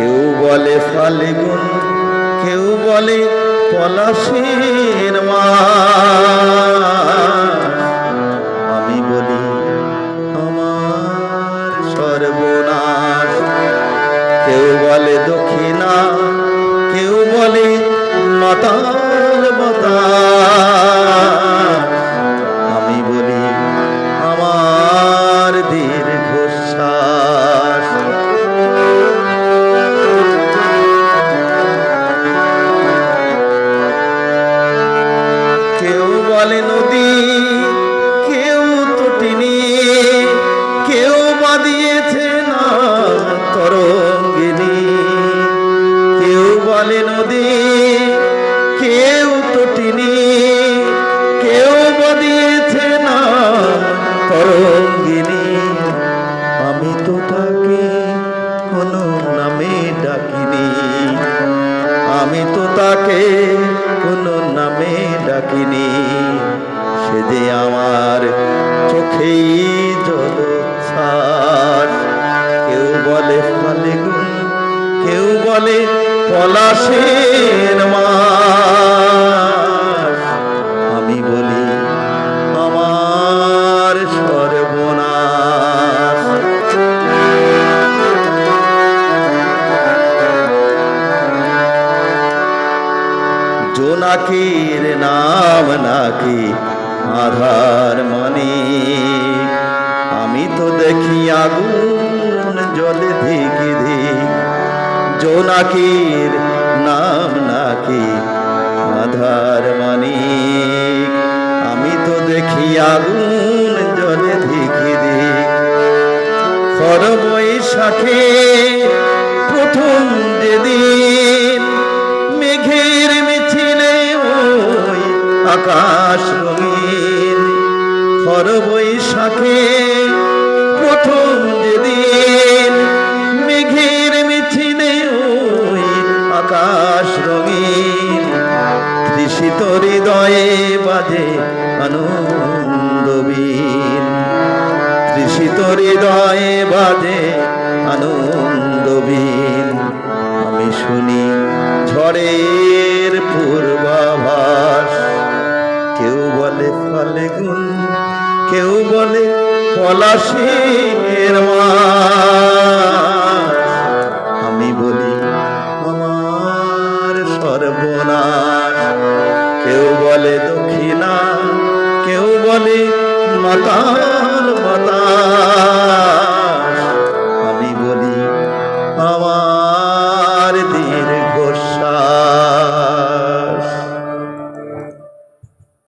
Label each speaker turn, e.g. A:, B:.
A: কেউ বলে ফাল্গুন, কেউ বলে পলাশের মাস। আমি বলি আমার সর্বনাশ। কেউ বলে দক্ষিণা, কেউ বলে মাতাল বাতাস। আমি বলি আমার দীর্ঘশ্বাস। কেউ বলে নদী, কেউ তটিনী, কেউ বা দিয়েছে নাম তরঙ্গিনী। কেউ বলে নদী, কেউ তটিনী, কেউ বা দিয়েছে নাম তরঙ্গিনী। আমি তো তাকে কোনো নামে ডাকিনি, আমি তো তাকে কোনো নামে ডাকিনি। সে যে আমার চোখেই জলোচ্ছ্বাস। কেউ বলে ফাল্গুন, কেউ বলে পলাশের মাস। আমি বলি আমার সর্বনাশ। জোনাকির নাম নাকি আধার মানিক। আমি তো দেখি আগুন জ্বলে ধিক ধিক। জোনাকির নাম নাকি আধার মানিক। আমি তো দেখি আগুন জ্বলে ধিক ধিক। খর বৈশাখে প্রথম যেদিন মেঘের মিছিলে ওই আকাশ রঙিন। খর বৈশাখে প্রথম যেদিন মেঘের মিছিলে ওই আকাশ রঙিন। তৃষিত হৃদয়ে বাজে আনন্দবীণ। তৃষিত হৃদয়ে বাজে আনন্দবীণ। আমি শুনি ঝড়ের পূর্বাভাস। কেউ বলে ফাল্গুন, কেউ বলে পলাশের মাস। আমি বলি আমার সর্বনাশ। কেউ বলে দক্ষিণা, কেউ বলে মাতাল বাতাস। আমি বলি আমার দীর্ঘশ্বাস।